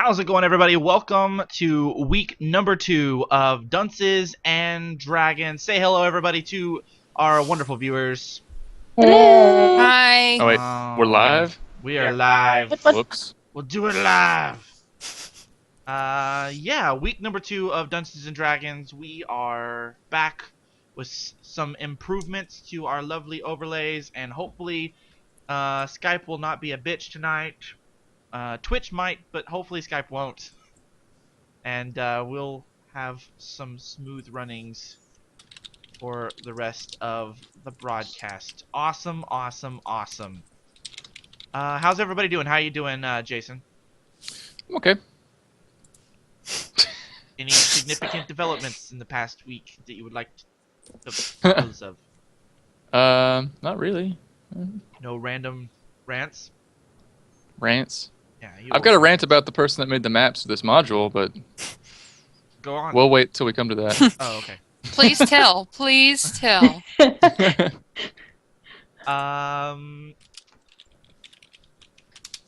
How's it going, everybody? Welcome to week number 2 of Dunces and Dragons. Say hello, everybody, to our wonderful viewers. Hello. Hi. Oh wait, we're live? We are live. Whoops. We'll do it live. Yeah, week number 2 of Dunces and Dragons. We are back with some improvements to our lovely overlays, and hopefully, Skype will not be a bitch tonight. Twitch might, but hopefully Skype won't. And we'll have some smooth runnings for the rest of the broadcast. Awesome, awesome, awesome. How's everybody doing? How you doing, Jason? Okay. Any significant developments in the past week that you would like to dispose of? Not really. No random rants? Rants. Yeah, I've got a rant about the person that made the maps of this module, but Go on. we'll wait till we come to that. Oh, okay. Please tell. Please tell.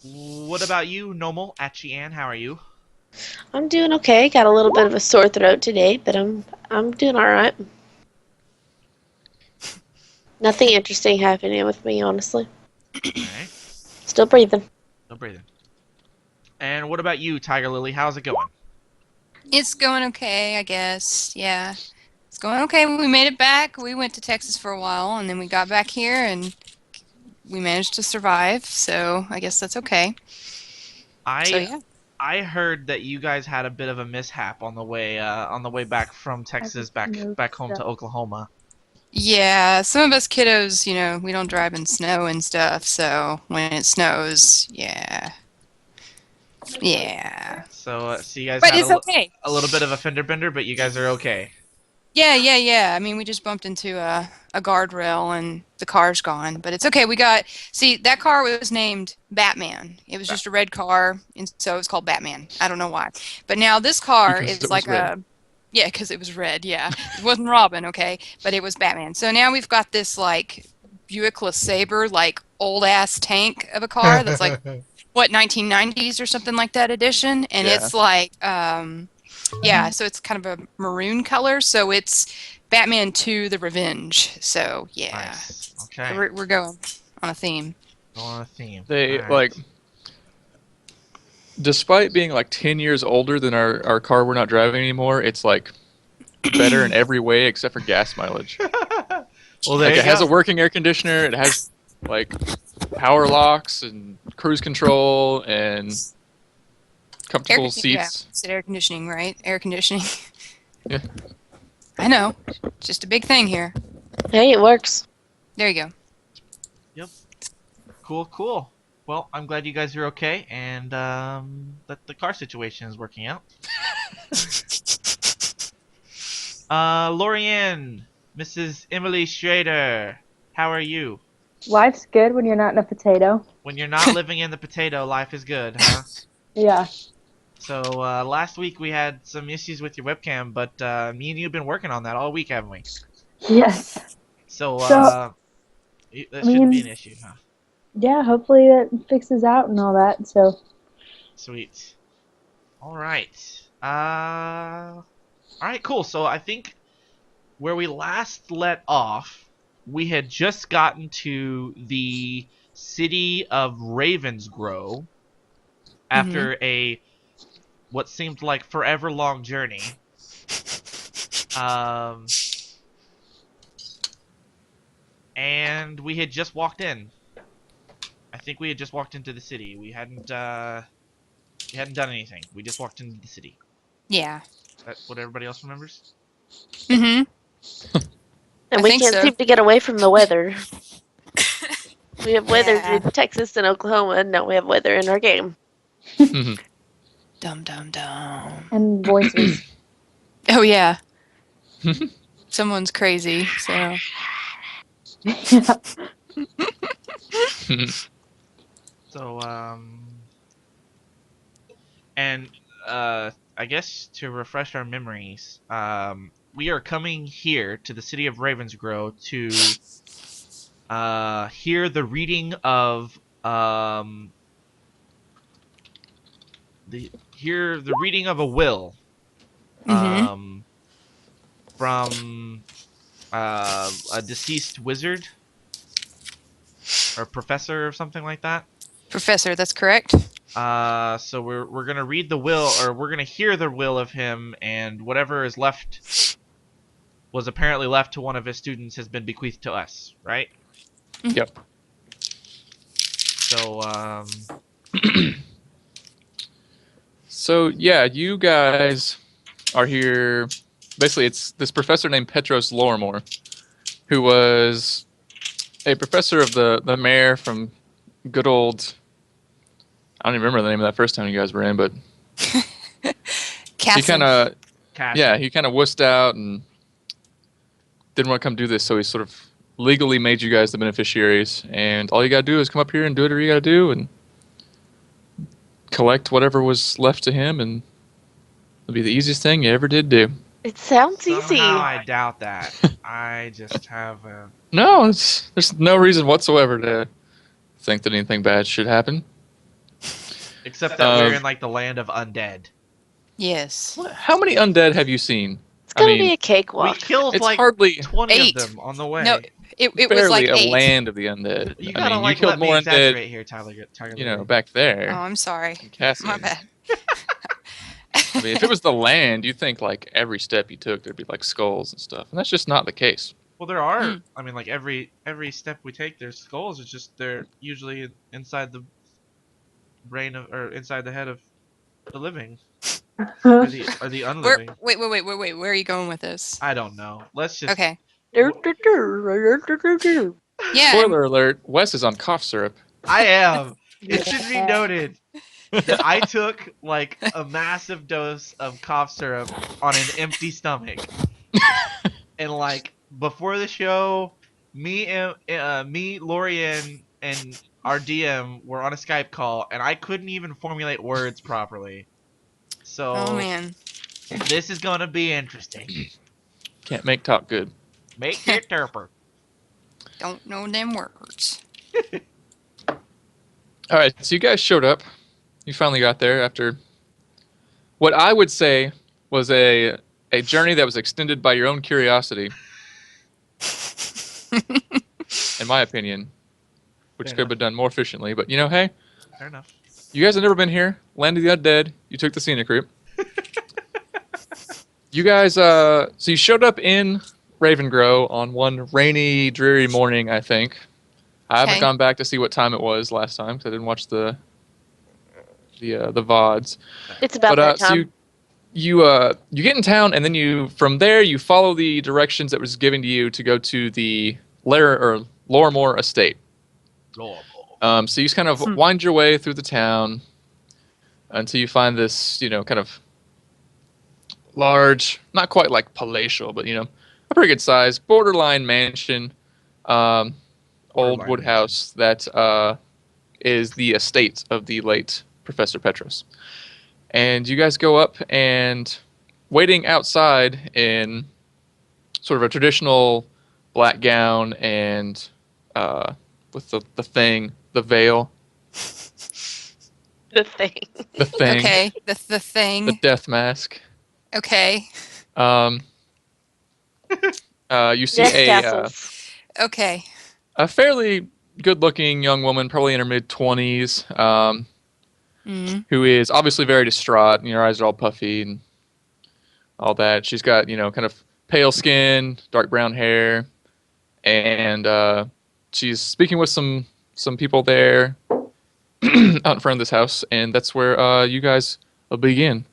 What about you, Nomal Achian? How are you? I'm doing okay. Got a little bit of a sore throat today, but I'm doing all right. Nothing interesting happening with me, honestly. Alright. Still breathing. No breathing. And what about you, Tiger Lily? How's it going? It's going okay, I guess. Yeah. It's going okay. We made it back. We went to Texas for a while, and then we got back here, and we managed to survive, so I guess that's okay. I heard that you guys had a bit of a mishap on the way back from Texas back home to Oklahoma. Yeah, some of us kiddos, we don't drive in snow and stuff, so when it snows, yeah. Yeah. So you guys But had it's okay. a little bit of a fender bender, but you guys are okay. Yeah. I mean, we just bumped into a guardrail and the car's gone, but it's okay. See, that car was named Batman. It was just a red car, and so it was called Batman. I don't know why. But now this car Because is it like was red. yeah, because it was red, yeah. It wasn't Robin, okay? But it was Batman. So now we've got this, like, Buick LeSabre, like, old-ass tank of a car that's like, what, 1990s or something like that edition? And Yeah. it's like, yeah, so it's kind of a maroon color, so it's Batman 2: The Revenge. So, yeah. Nice. Okay. We're going on a theme. On a theme. They, Alright. like, despite being like 10 years older than our car we're not driving anymore, it's like better in every way except for gas mileage. Well, there Like, you it has go. a working air conditioner, it has like power locks and cruise control and comfortable Yeah, seats. it's air conditioning, right? Air conditioning. Yeah. I know. Just a big thing here. Hey, it works. There you go. Cool. Well, I'm glad you guys are okay, and that the car situation is working out. Lorianne, Mrs. Emily Schrader, how are you? Life's good when you're not in a potato. When you're not living in the potato, life is good, huh? Yeah. So, last week we had some issues with your webcam, but me and you have been working on that all week, haven't we? Yes. So, So, that shouldn't be an issue, huh? Yeah, hopefully that fixes out and all that, so. Sweet. Alright. Alright, cool. So I think where we last let off, we had just gotten to the city of Ravensgro after what seemed like forever long journey. And we had just walked in. I think we had just walked into the city. We hadn't done anything. We just walked into the city. Yeah. That's what everybody else remembers? Mm-hmm. And I we think can't so. seem to get away from the weather. We have weather Yeah. in Texas and Oklahoma, and now we have weather in our game. Dum. And voices. Oh yeah. Someone's crazy, so. Yeah. So, and, I guess to refresh our memories, we are coming here to the city of Ravensgro to, hear the reading of, hear the reading of a will Mm-hmm. from a deceased wizard or professor or something like that. Professor, that's correct. So we're gonna read the will, or we're gonna hear the will of him, and whatever is left was apparently left to one of his students has been bequeathed to us, right? Yep. So So yeah, you guys are here. Basically, it's this professor named Petros Lorimore, who was a professor of the mayor from good old. I don't even remember the name of that first time you guys were in, but he Castle. kind of Cassie. he kind of wussed out and didn't want to come do this, so he sort of legally made you guys the beneficiaries, and all you gotta do is come up here and do whatever you gotta do and collect whatever was left to him, and it'll be the easiest thing you ever did do. It sounds easy. Somehow I doubt that. I just have a. No, there's no reason whatsoever to think that anything bad should happen. Except that we're in like the land of undead. Yes. How many undead have you seen? It's gonna I mean, be a We cakewalk. killed it's like hardly 20 8. of them on the way. No, it was barely like a 8. land of the undead. You I gotta mean, like you killed let me more exaggerate undead, here, Tyler. you know, back there. Oh, I'm sorry. in Cassian. My bad. I mean, if it was the land, you'd think like every step you took there'd be like skulls and stuff, and that's just not the case. Well, there are. Mm. I mean, like every step we take, there's skulls. It's just they're usually inside the brain of, or inside the head of the living, or the unliving. Wait. Where are you going with this? I don't know. Let's just. Okay. Yeah. Yeah. Spoiler alert: Wes is on cough syrup. I am. It should be noted that I took like a massive dose of cough syrup on an empty stomach, and like before the show, me, Lorian, and our DM were on a Skype call, and I couldn't even formulate words properly. So Oh man. this is gonna be interesting. Can't make talk good. Make it terper. Don't know them words. All right, so you guys showed up. You finally got there after what I would say was a journey that was extended by your own curiosity, in my opinion, which Fair could have been done more efficiently. But you know, hey, Fair enough. you guys have never been here. Land of the Undead. You took the scenic route. You guys, so you showed up in Ravensgro on one rainy, dreary morning, I think. I haven't Okay. gone back to see what time it was last time because I didn't watch the VODs. It's about that So time. you get in town, and then from there you follow the directions that was given to you to go to the Lorimore estate. Lord. So you just kind of wind your way through the town until you find this, kind of large, not quite like palatial, but a pretty good size, borderline mansion, old Borderline wood house that is the estate of the late Professor Petros. And you guys go up, and waiting outside in sort of a traditional black gown and with the veil, The thing. the thing, Okay. The thing. the death mask. Okay. You see Death a castles. Okay. a fairly good-looking young woman, probably in her mid-20s, who is obviously very distraught, and her eyes are all puffy and all that. She's got, kind of pale skin, dark brown hair, and she's speaking with some people there out in front of this house, and that's where you guys will begin.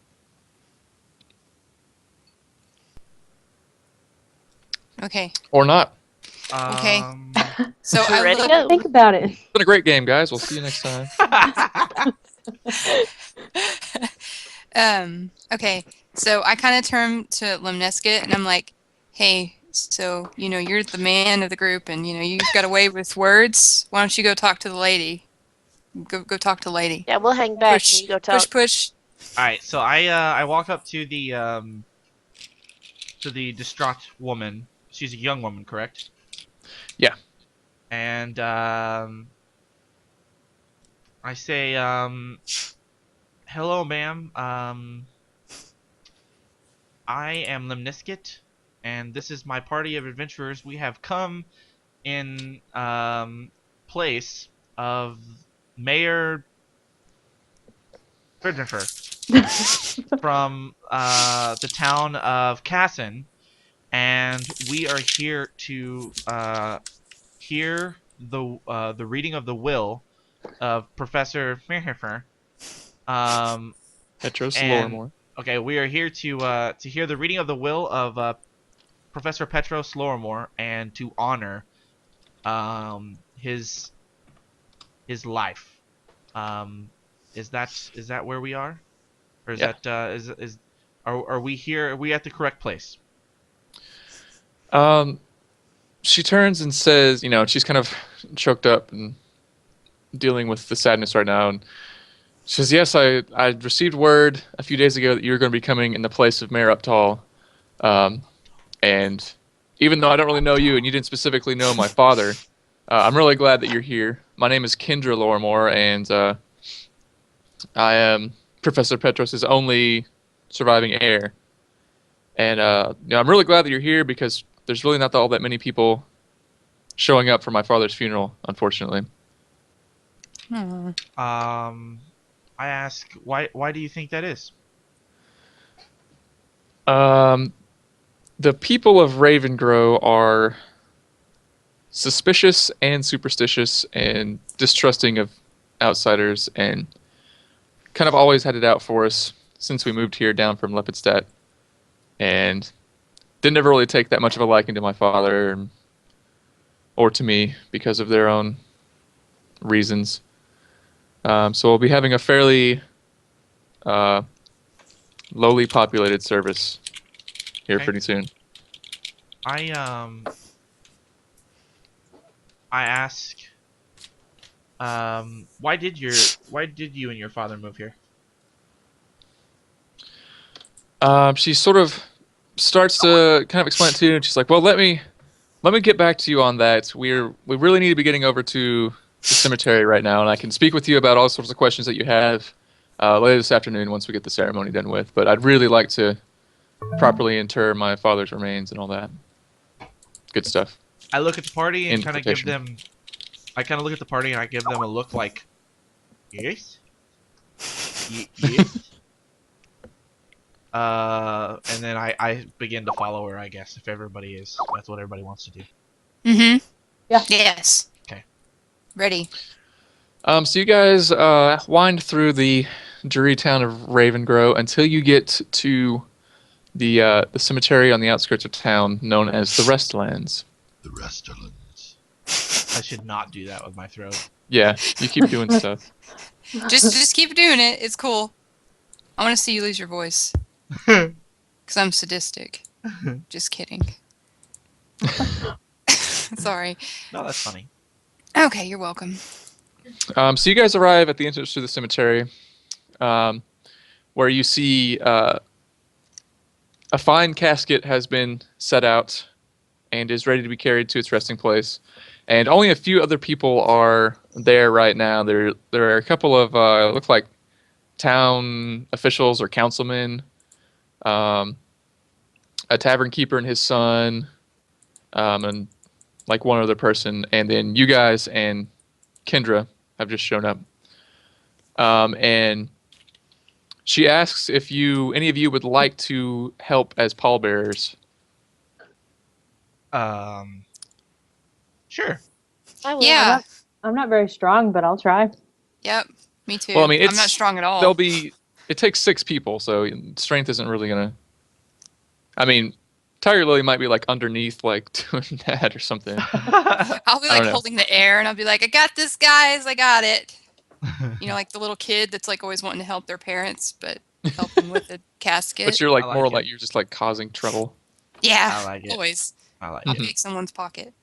Okay. Or not. Okay. Um, So I Ready? look, Go. Think about it. It's been a great game, guys. We'll see you next time. okay. So I kind of turn to Lemnesket and I'm like, hey, so, you're the man of the group and, you've got a way with words. Why don't you go talk to the lady? Go talk to the lady. Yeah, we'll hang back Push, and you go talk. push. All right, so I walk up to the distraught woman. She's a young woman, correct? Yeah. And I say, hello, ma'am. I am Limniskit, and this is my party of adventurers. We have come in place of Mayor Fridnifer from the town of Casson, and we are here to hear the reading of the will of Professor Fridnifer. Petros And Loremore. okay, we are here to hear the reading of the will of Professor Petros Loremore and to honor his life. Is that where we are, or is Yeah. that is are we here? Are we at the correct place? She turns and says, you know, she's kind of choked up and dealing with the sadness right now, and she says, yes, I received word a few days ago that you're going to be coming in the place of Mayor Uptall. And even though I don't really know you and you didn't specifically know my father, I'm really glad that you're here. My name is Kendra Loremore, and I am Professor Petros' only surviving heir. And you know, I'm really glad that you're here because there's really not all that many people showing up for my father's funeral, unfortunately. I ask, why do you think that is? The people of Ravensgro are suspicious and superstitious and distrusting of outsiders, and kind of always had it out for us since we moved here down from Lepidstadt, and didn't ever really take that much of a liking to my father or to me because of their own reasons. So we'll be having a fairly lowly populated service here Okay. pretty soon. I ask, why did you and your father move here? She sort of starts to kind of explain it to you, and she's like, well, let me get back to you on that. We really need to be getting over to the cemetery right now, and I can speak with you about all sorts of questions that you have later this afternoon once we get the ceremony done with. But I'd really like to properly inter my father's remains and all that good stuff. I look at the party and kind of give Invitation. them. I kind of look at the party and I give them a look like, yes, yes. And then I begin to follow her. I guess if everybody is, that's what everybody wants to do. Mm-hmm. Yeah. Yes. Okay. Ready. So you guys wind through the dreary town of Ravensgro until you get to the cemetery on the outskirts of town known as the Restlands. The Resterlands. I should not do that with my throat. Yeah, you keep doing stuff. Just keep doing it. It's cool. I want to see you lose your voice. Because I'm sadistic. Just kidding. Sorry. No, that's funny. Okay, you're welcome. So you guys arrive at the entrance to the cemetery, where you see a fine casket has been set out and is ready to be carried to its resting place. And only a few other people are there right now. There are a couple of look like town officials or councilmen, a tavern keeper and his son, and like one other person, and then you guys and Kendra have just shown up. And she asks if any of you would like to help as pallbearers. Sure. I will. Yeah. I'm not very strong, but I'll try. Yep. Me too. Well, I mean, I'm not strong at all. It takes 6 people, so strength isn't really gonna. I mean, Tiger Lily might be like underneath, like doing that or something. I'll be I like don't know. holding the air and I'll be like, I got this, guys. I got it. You know, like the little kid that's like always wanting to help their parents, but helping with the casket. But you're like I like more it. like you're just like causing trouble. Yeah. I like it. Always. I like I'll it. pick someone's pocket.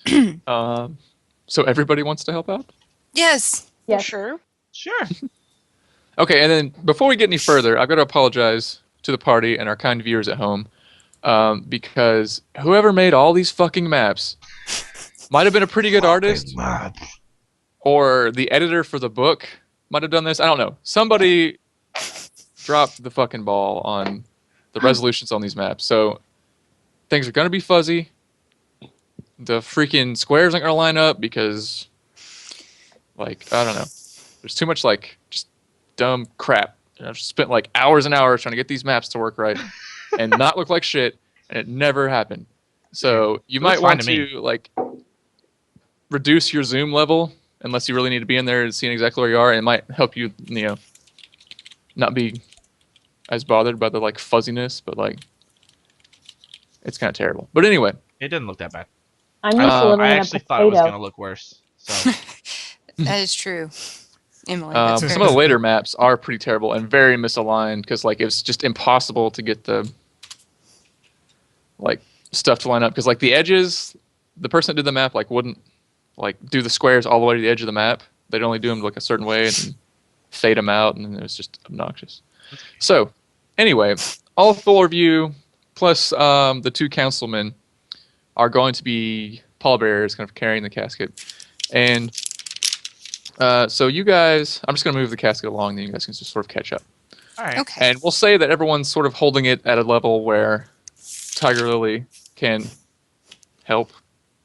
So everybody wants to help out? Yes. Yes. Sure. Sure. Okay, and then before we get any further, I've got to apologize to the party and our kind viewers at home, because whoever made all these fucking maps might have been a pretty good artist, Mad. or the editor for the book might have done this. I don't know. Somebody dropped the fucking ball on the resolutions on these maps. So things are going to be fuzzy. The freaking squares aren't going to line up because, like, I don't know. There's too much, like, just dumb crap. I've spent, like, hours and hours trying to get these maps to work right and not look like shit, and it never happened. So you might want to, like, reduce your zoom level unless you really need to be in there and seeing exactly where you are, and it might help you, not be as bothered by the, like, fuzziness, but, like, it's kind of terrible. But anyway. It didn't look that bad. I'm used to living I in a actually thought it was potato. going to look worse. So. That is true. Emily, some of the later maps are pretty terrible and very misaligned because, like, it's just impossible to get the, like, stuff to line up. Because, like, the edges, the person that did the map, like, wouldn't, like, do the squares all the way to the edge of the map. They'd only do them, like, a certain way and fade them out, and it was just obnoxious. So, anyway, all 4 of you, plus the 2 councilmen, are going to be pallbearers, kind of carrying the casket. And so you guys, I'm just going to move the casket along, then you guys can just sort of catch up. All right. Okay. And we'll say that everyone's sort of holding it at a level where Tiger Lily can help.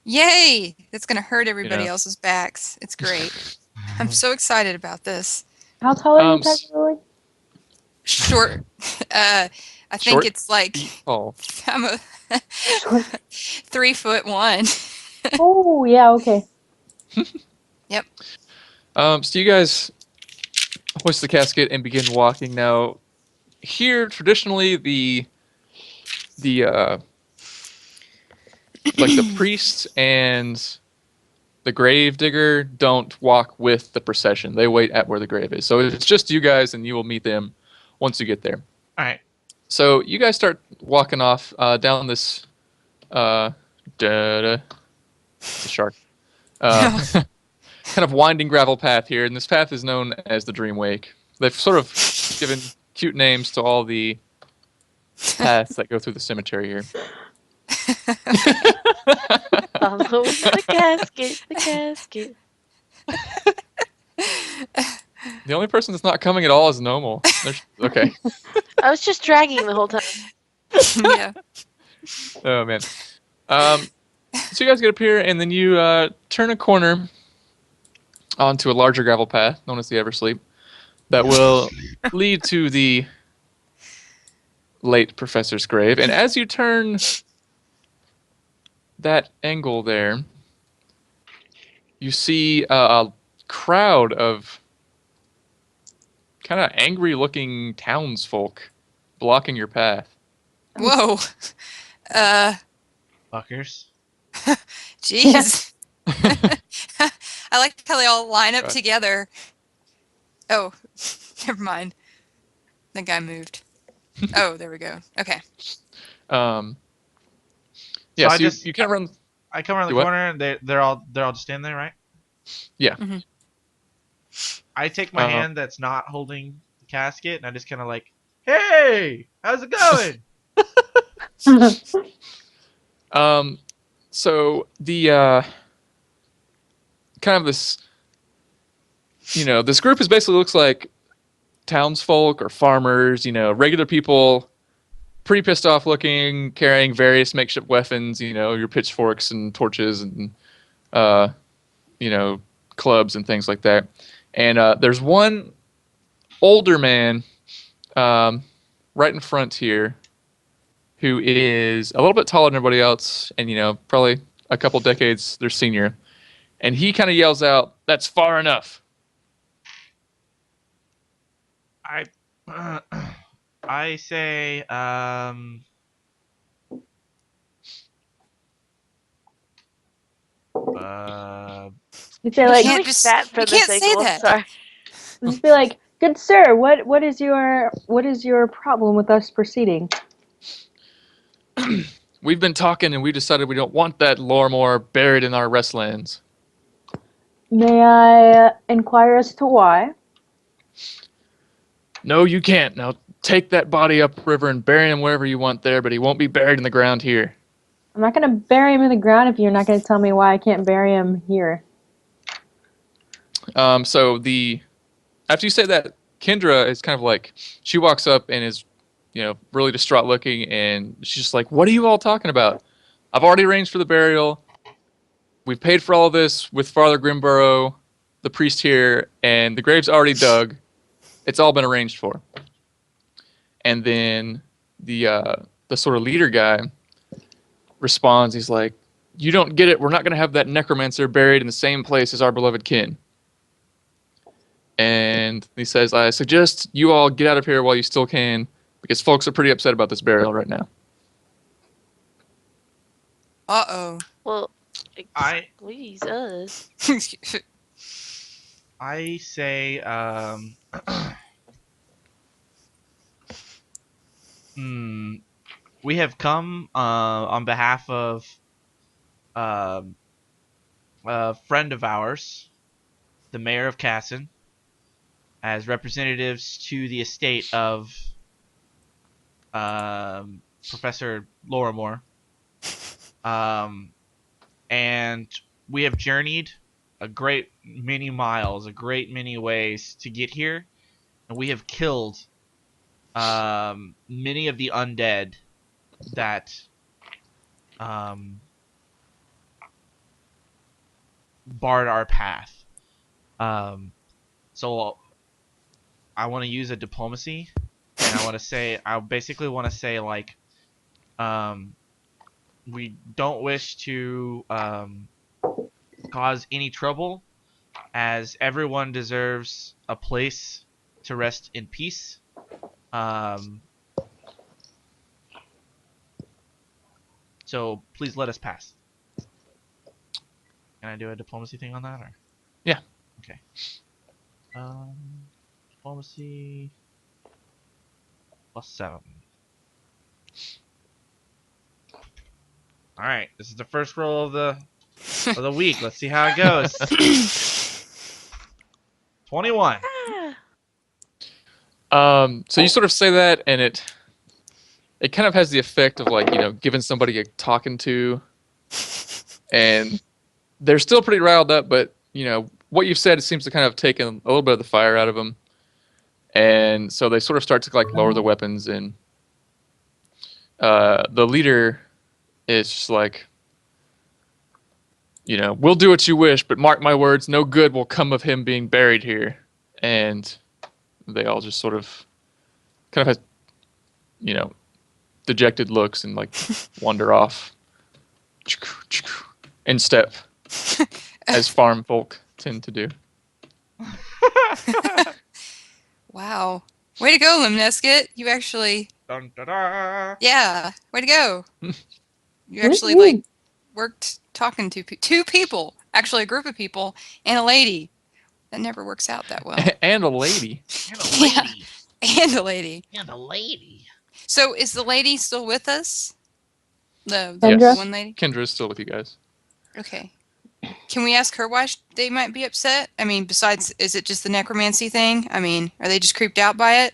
Yay! That's going to hurt everybody else's backs. It's great. I'm so excited about this. How tall are you, Tiger Lily? Short. I think Short? it's like Oh. I'm a 3'1". Oh, yeah, okay. Yep. So you guys hoist the casket and begin walking. Now, here traditionally the like the priest and the grave digger don't walk with the procession. They wait at where the grave is. So it's just you guys, and you will meet them once you get there. All right. So you guys start walking off down this the shark kind of winding gravel path here, and this path is known as the Dream Wake. They've sort of given cute names to all the paths that go through the cemetery here. Follow the casket, the casket. The only person that's not coming at all is Nomal. Okay. I was just dragging the whole time. Yeah. Oh, man. So you guys get up here, and then you turn a corner onto a larger gravel path, known as the Eversleep, that will lead to the late professor's grave. And as you turn that angle there, you see a crowd of kind of angry-looking townsfolk blocking your path. Whoa. Fuckers. Jeez. I like how they all line up together. Oh, never mind. The guy moved. Oh, there we go. Okay. Yeah, So you can't run. I come around the corner and they're all just standing there, right? Yeah. Mm-hmm. I take my hand that's not holding the casket and I just kind of like, hey, how's it going? So the kind of this, this group is basically looks like townsfolk or farmers, regular people, pretty pissed off looking, carrying various makeshift weapons, your pitchforks and torches and, clubs and things like that. And there's one older man right in front here who is a little bit taller than everybody else and, probably a couple decades their senior. And he kind of yells out, "That's far enough." I say, you say like, can't just- that for you the can't say sequel. that. Sorry. just be like, "Good sir, what is your problem with us proceeding?" We've been talking and we decided we don't want that Lormore buried in our restlands. May I inquire as to why? No, you can't. Now take that body upriver and bury him wherever you want there, but he won't be buried in the ground here. I'm not going to bury him in the ground if you're not going to tell me why I can't bury him here. So after you say that, Kendra is kind of like, she walks up and is, really distraught looking, and she's just like, "What are you all talking about? I've already arranged for the burial. We've paid for all of this with Father Grimborough, the priest here, and the grave's already dug. It's all been arranged for." And then the sort of leader guy responds. He's like, "You don't get it. We're not going to have that necromancer buried in the same place as our beloved kin." And he says, "I suggest you all get out of here while you still can, because folks are pretty upset about this burial right now." Uh-oh. Well, I- excuse us. I say, we have come on behalf of a friend of ours, the mayor of Casson, as representatives to the estate of Professor Lorimore. And we have journeyed a great many miles, a great many ways to get here, and we have killed many of the undead that barred our path. So I want to use a diplomacy, and I basically want to say, like, we don't wish to cause any trouble, as everyone deserves a place to rest in peace. So please let us pass. Can I do a diplomacy thing on that, or? Yeah. Okay. Diplomacy +7. All right, this is the first roll of the week. Let's see how it goes. 21. So you sort of say that, and it kind of has the effect of, like, giving somebody a talking to, and they're still pretty riled up, but what you've said seems to kind of take a little bit of the fire out of them, and so they sort of start to, like, lower the weapons, and the leader is just like, "We'll do what you wish, but mark my words, no good will come of him being buried here." And they all just sort of kind of have, dejected looks and, like, wander off in step, as farm folk tend to do. Wow. Way to go, Limnesket. You actually... Dun, da, da. Yeah. Way to go. You actually, like, worked talking to two people. Actually, a group of people. And a lady. That never works out that well. And a lady. And a lady. And a lady. And a lady. So, is the lady still with us? The Kendra? one lady? Kendra's still with you guys. Okay. Can we ask her why they might be upset? I mean, besides, is it just the necromancy thing? I mean, are they just creeped out by it?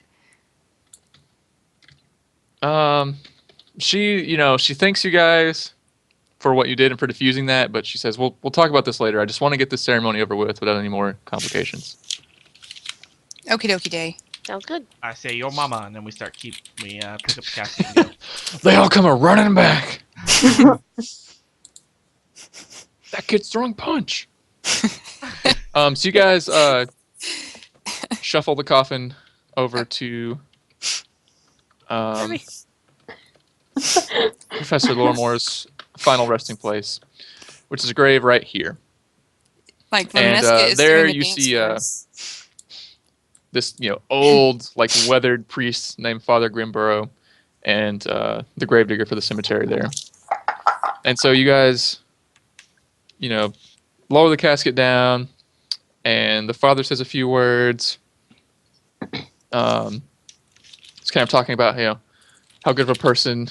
She thanks you guys for what you did and for diffusing that, but she says, we'll talk about this later. I just want to get this ceremony over with without any more complications. Okie dokie day. Sounds good. I say your mama, and then we pick up the casket and go. They all come running back. That kid's throwing punch. So you guys shuffle the coffin over to Professor Lorimore's final resting place, which is a grave right here. Like, And Lemnesket is there doing the you dance see for us. this old, like, weathered priest named Father Grimborough, and the gravedigger for the cemetery there. And so you guys, lower the casket down, and the father says a few words. He's kind of talking about how good of a person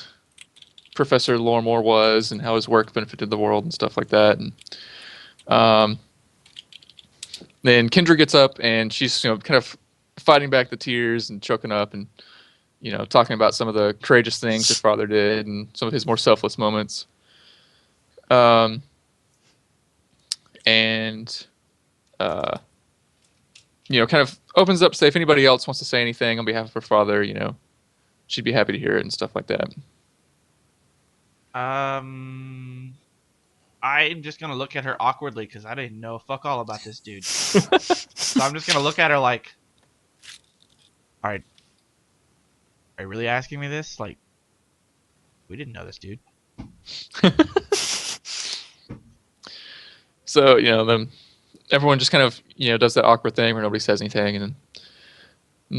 Professor Lorimore was, and how his work benefited the world and stuff like that. And then Kendra gets up, and she's kind of fighting back the tears and choking up, and talking about some of the courageous things her father did and some of his more selfless moments. And kind of opens up, say if anybody else wants to say anything on behalf of her father, she'd be happy to hear it and stuff like that. I'm just gonna look at her awkwardly because I didn't know fuck all about this dude. So I'm just gonna look at her like, all right, are you really asking me this? Like, we didn't know this dude. So, then everyone just kind of, does that awkward thing where nobody says anything. And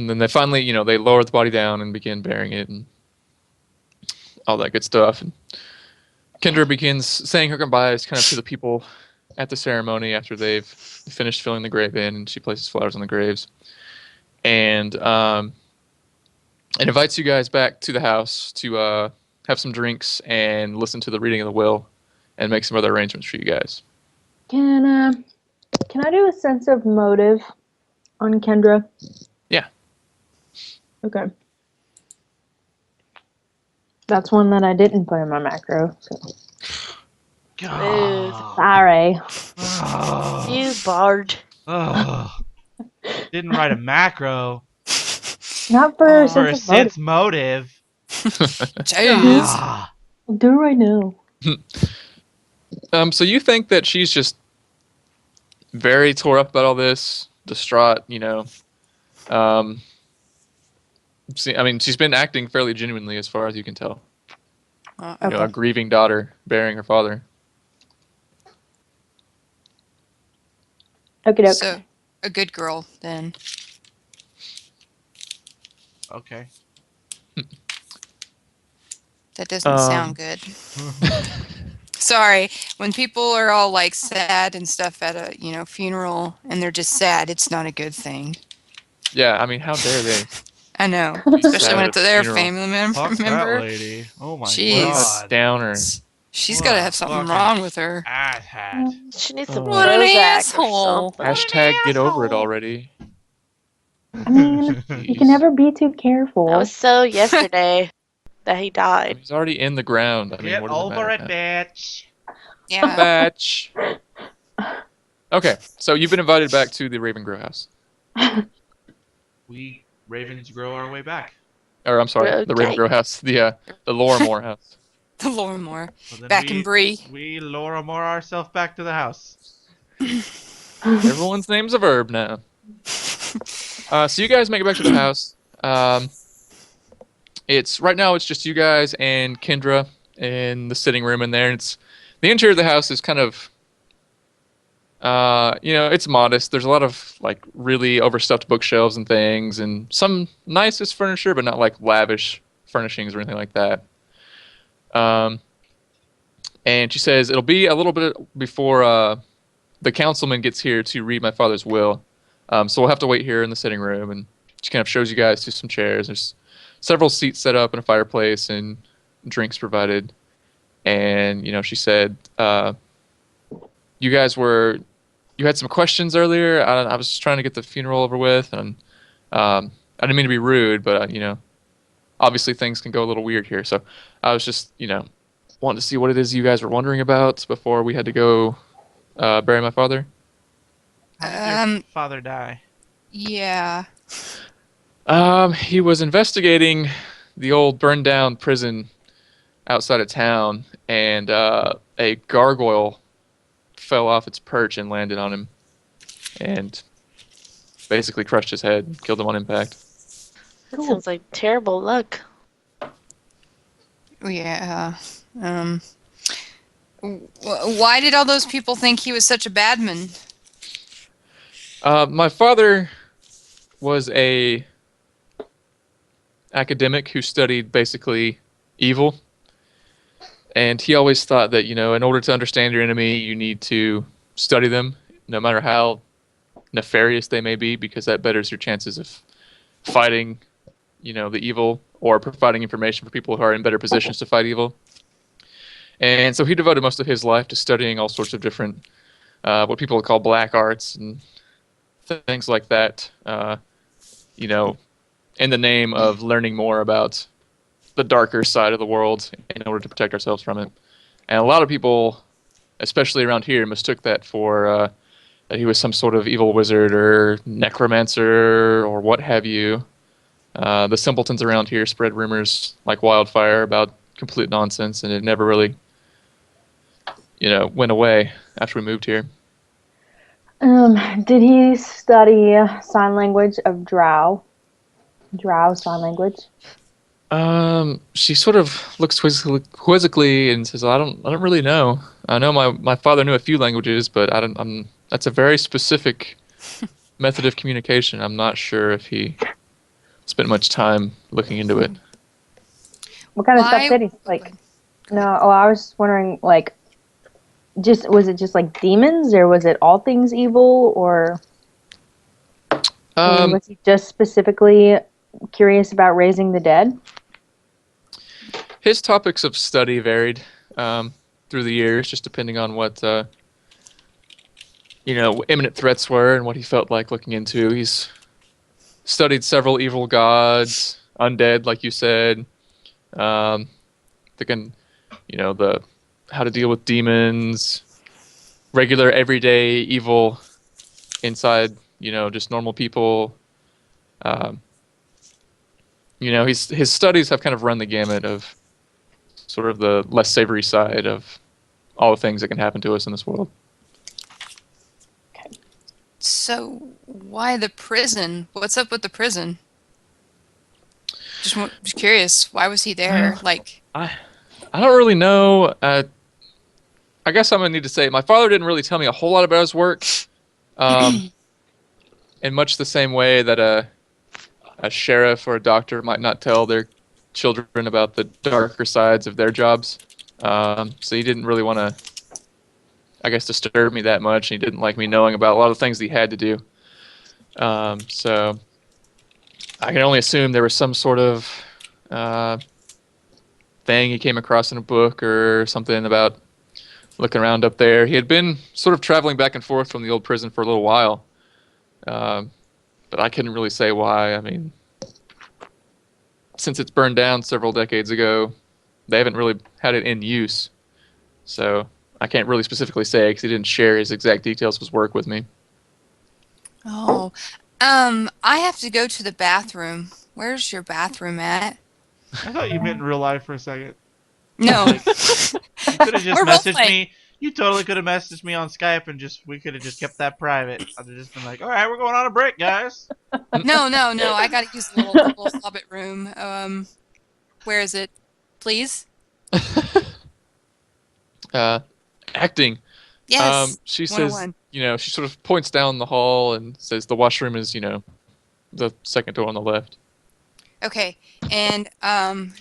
then they finally, they lower the body down and begin burying it and all that good stuff. And Kendra begins saying her goodbyes kind of to the people at the ceremony after they've finished filling the grave in, and she places flowers on the graves. And it invites you guys back to the house to have some drinks and listen to the reading of the will and make some other arrangements for you guys. Can I do a sense of motive on Kendra? Yeah. Okay. That's one that I didn't put in my macro. So. Smooth. Sorry. You bard. Didn't write a macro Not for for a sense of motive. sense motive. Jeez. I'll do it right now. So you think that she's just very tore up about all this, distraught, she's been acting fairly genuinely as far as you can tell. Okay. A grieving daughter burying her father. Okay, doke. So, a good girl, then. Okay. That doesn't sound good. Sorry, when people are all like sad and stuff at a funeral and they're just sad, it's not a good thing. Yeah, how dare they? I know, especially Sad when at it's a their funeral. family Fuck that member. lady. Oh my Jeez. god. Downer. She's What got to a have something fucking wrong with her. Asshat. She needs some What an Prozac or asshole. something. Hashtag get over it already. I mean, you can never be too careful. That was so yesterday that he died. He's already in the ground. Get what does over it, matter bitch. Yeah. Batch. Okay, so you've been invited back to the Ravensgro house. We Ravens grow our way back. Or I'm sorry, the Okay. Ravensgro house. The Lorimore house. The Lorimore. So then Back in Bree. We Lorimore ourselves back to the house. Everyone's name's a verb now. So you guys make it back to the house. Right now it's just you guys and Kendra in the sitting room in there. And the interior of the house is kind of, it's modest. There's a lot of like really overstuffed bookshelves and things, and some nicest furniture, but not like lavish furnishings or anything like that. And she says it'll be a little bit before the councilman gets here to read my father's will. So we'll have to wait here in the sitting room, and she kind of shows you guys to some chairs. There's several seats set up and a fireplace and drinks provided. And, she said, you had some questions earlier. I was just trying to get the funeral over with, and I didn't mean to be rude, but, obviously things can go a little weird here. So I was just, wanting to see what it is you guys were wondering about before we had to go bury my father. How did your father die? Yeah. He was investigating the old burned down prison outside of town, and a gargoyle fell off its perch and landed on him and basically crushed his head, killed him on impact. That sounds like terrible luck. Yeah. Why did all those people think he was such a bad man? My father was a academic who studied basically evil, and he always thought that in order to understand your enemy, you need to study them, no matter how nefarious they may be, because that betters your chances of fighting the evil, or providing information for people who are in better positions to fight evil. And so he devoted most of his life to studying all sorts of different what people would call black arts and things like that, in the name of learning more about the darker side of the world in order to protect ourselves from it. And a lot of people, especially around here, mistook that for that he was some sort of evil wizard or necromancer or what have you. The simpletons around here spread rumors like wildfire about complete nonsense, and it never really, went away after we moved here. Did he study sign language of Drow? Drow sign language? She sort of looks quizzically and says, "I don't really know. I know my father knew a few languages, but I don't. That's a very specific method of communication. I'm not sure if he spent much time looking into it." What kind of stuff did he like? No, I was just wondering, like, was it just like demons, or was it all things evil, or was he just specifically curious about raising the dead? His topics of study varied through the years, just depending on what imminent threats were and what he felt like looking into. He's studied several evil gods, undead, like you said. The how to deal with demons, regular everyday evil inside, just normal people. His studies have kind of run the gamut of sort of the less savory side of all the things that can happen to us in this world. So, why the prison? What's up with the prison? Just curious. Why was he there? I don't really know. I guess I'm gonna need to say my father didn't really tell me a whole lot about his work, in much the same way that a sheriff or a doctor might not tell their children about the darker sides of their jobs. So he didn't really want to, I guess, disturb me that much. And he didn't like me knowing about a lot of things that he had to do. So I can only assume there was some sort of thing he came across in a book or something about looking around up there. He had been sort of traveling back and forth from the old prison for a little while. But I couldn't really say why. I mean, since it's burned down several decades ago, they haven't really had it in use. So I can't really specifically say because he didn't share his exact details of his work with me. Oh, I have to go to the bathroom. Where's your bathroom at? I thought you meant in real life for a second. No. You could have just We're messaged roleplaying. me. You totally could have messaged me on Skype and we could have just kept that private. I'd have just been like, all right, we're going on a break, guys. No. I gotta use the little hobbit room. Where is it? Please? Acting. Yes. She says, 101. she sort of points down the hall and says the washroom is, the second door on the left. Okay. And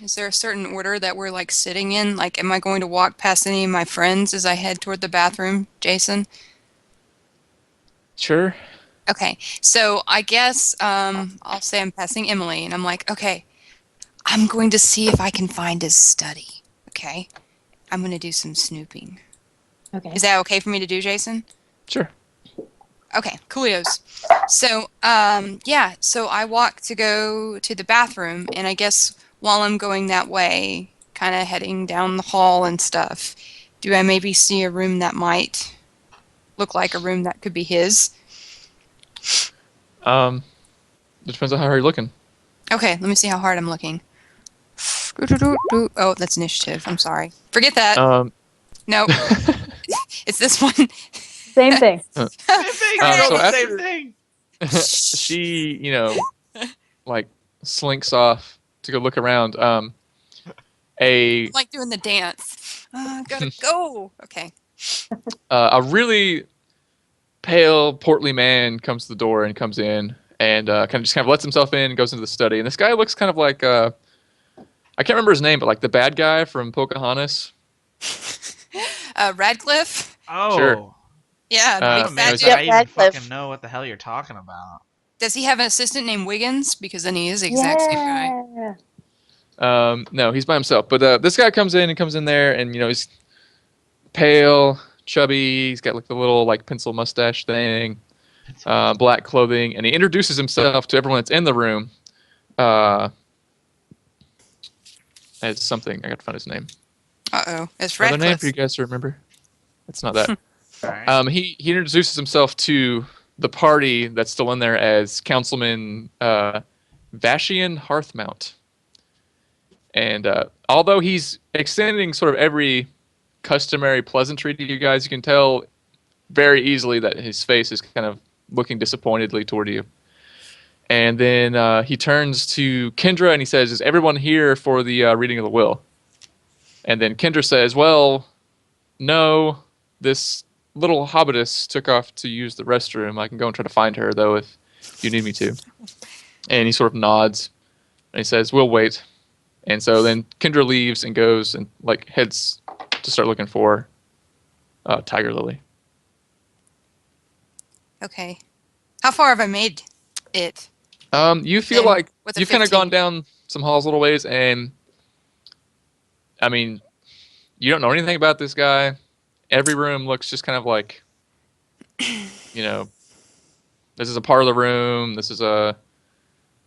is there a certain order that we're like sitting in? Like, am I going to walk past any of my friends as I head toward the bathroom, Jason? Sure. Okay. So I guess I'll say I'm passing Emily, and I'm like, okay, I'm going to see if I can find his study. Okay. I'm going to do some snooping. Okay. Is that okay for me to do, Jason? Sure. Okay, coolios. So, so I walk to go to the bathroom, and I guess while I'm going that way, kind of heading down the hall and stuff, do I maybe see a room that might look like a room that could be his? It depends on how you're looking. Okay, let me see how hard I'm looking. Oh, that's initiative. I'm sorry. Forget that. No. It's this one. Same thing. Same thing. I so wrote the after- same thing. She, like slinks off to go look around. I'm like doing the dance. Gotta go. Okay. A really pale, portly man comes to the door and comes in and kind of lets himself in and goes into the study. And this guy looks kind of like I can't remember his name, but like the bad guy from Pocahontas. Radcliffe? Oh. Sure. Yeah, the I'm big fat amazed dude. I even Radcliffe. fucking know what the hell you're talking about. Does he have an assistant named Wiggins? Because then he is the exact same guy. Yeah. No, he's by himself. But this guy comes in there, and he's pale, chubby. He's got like the little like pencil mustache thing, black clothing, and he introduces himself to everyone that's in the room. As something. I got to find his name. Uh-oh. It's Another name Radcliffe. for you guys to remember. It's not that. All right. He introduces himself to the party that's still in there as Councilman Vashian Hearthmount. And although he's extending sort of every customary pleasantry to you guys, you can tell very easily that his face is kind of looking disappointedly toward you. And then he turns to Kendra and he says, "Is everyone here for the reading of the will?" And then Kendra says, "Well, no, this little hobbitess took off to use the restroom. I can go and try to find her, though, if you need me to." And he sort of nods and he says, "We'll wait." And so then Kendra leaves and goes and like heads to start looking for Tiger Lily. Okay. How far have I made it? You feel Then like with a you've kind of 15. gone down some halls a little ways, and I mean, you don't know anything about this guy. Every room looks just kind of like, you know, this is a parlor room. This is a,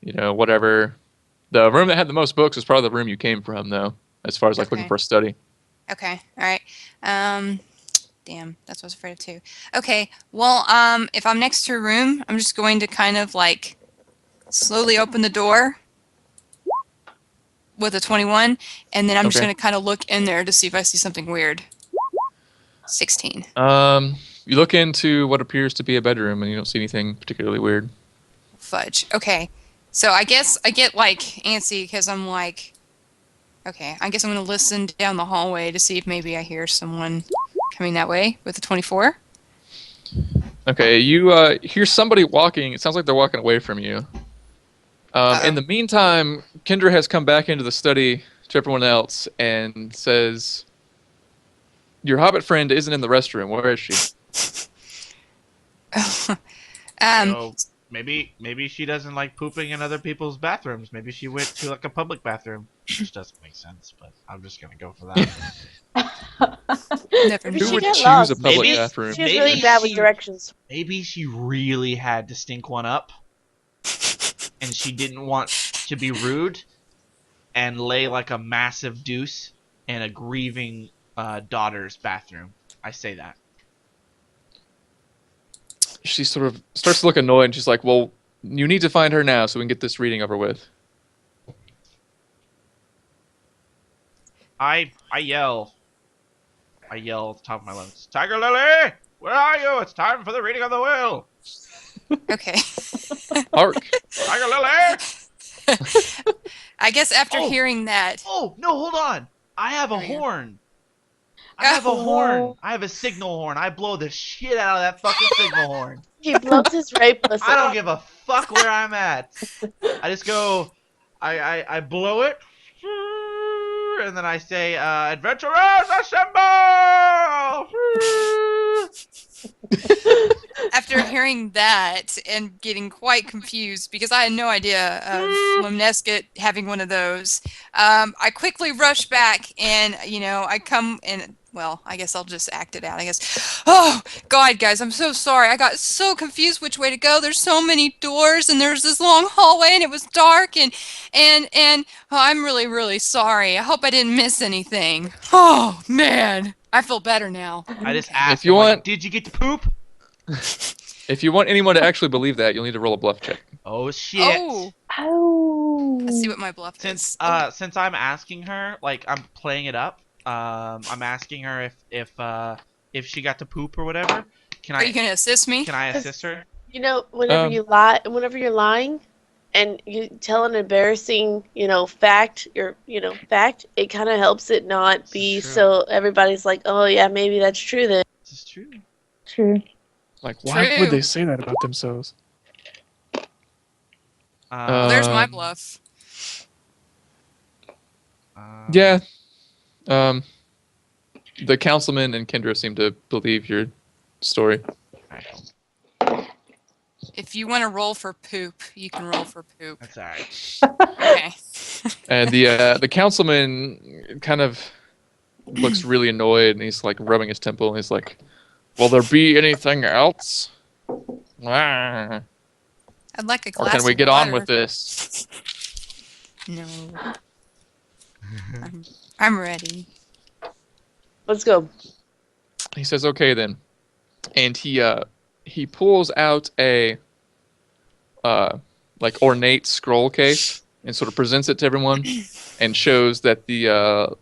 you know, whatever. The room that had the most books was probably the room you came from, though, as far as like looking Okay. for a study. Okay. All right. Damn, that's what I was afraid of too. Okay. Well, if I'm next to a room, I'm just going to kind of like slowly open the door with a 21, and then I'm just Okay. going to kind of look in there to see if I see something weird. 16. You look into what appears to be a bedroom, and you don't see anything particularly weird. Fudge. Okay. So I guess I get like antsy because I'm like, okay, I guess I'm going to listen down the hallway to see if maybe I hear someone coming that way with a 24. Okay, you hear somebody walking. It sounds like they're walking away from you. In the meantime, Kendra has come back into the study to everyone else and says, "Your hobbit friend isn't in the restroom. Where is she?" So maybe she doesn't like pooping in other people's bathrooms. Maybe she went to like a public bathroom, which doesn't make sense. But I'm just gonna go for that. Never Maybe Who she would got choose lost. a public Maybe- bathroom? She was really bad with directions. Maybe she really had to stink one up, and she didn't want to be rude, and lay like a massive deuce in a grieving daughter's bathroom. I say that. She sort of starts to look annoyed, and she's like, "Well, you need to find her now so we can get this reading over with." I yell at the top of my lungs, "Tiger Lily, where are you? It's time for the reading of the will. Okay. Hark! Tiger Lily!" I guess after Oh. hearing that, Oh no, hold on! I have a There we go. horn. I have a Oh. horn. I have a signal horn. I blow the shit out of that fucking signal horn. He blows his right pussy. I don't give a fuck where I'm at. I just go, I blow it, and then I say, "Adventurers assemble!" after hearing that and getting quite confused because I had no idea of Lemnesket having one of those, I quickly rush back and, I come and, well, I guess I'll just act it out, I guess. Oh, God, guys, I'm so sorry. I got so confused which way to go. There's so many doors and there's this long hallway and it was dark and oh, I'm really, really sorry. I hope I didn't miss anything. Oh, man. I feel better now. I just asked, If you I'm like, want- "Did you get to poop?" If you want anyone to actually believe that, you'll need to roll a bluff check. Oh shit. Oh, Oh. let's see what my bluff Since is. since I'm asking her, like I'm playing it up, I'm asking her if she got to poop or whatever. Are you going to assist me? Can I assist her? Whenever Um, you lie, whenever you're lying, and you tell an embarrassing, fact, fact, it kind of helps it not be True. so everybody's like, oh yeah, maybe that's true then. This is true. True. Like, why True. would they say that about themselves? Well, there's my Um, bluff. Yeah. The councilman and Kendra seem to believe your story. If you want to roll for poop, you can roll for poop. That's alright. Okay. And the councilman kind of looks really annoyed, and he's like rubbing his temple, and he's like, "Will there be anything else? Ah. I'd like a Or glass can we of get water. on with this?" No. I'm ready. Let's go. He says, "Okay then. and he pulls out a like ornate scroll case and sort of presents it to everyone, and shows that the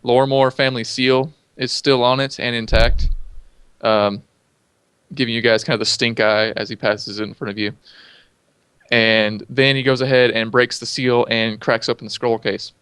Lorimore family seal is still on it and intact, giving you guys kind of the stink eye as he passes it in front of you. And then he goes ahead and breaks the seal and cracks open the scroll case.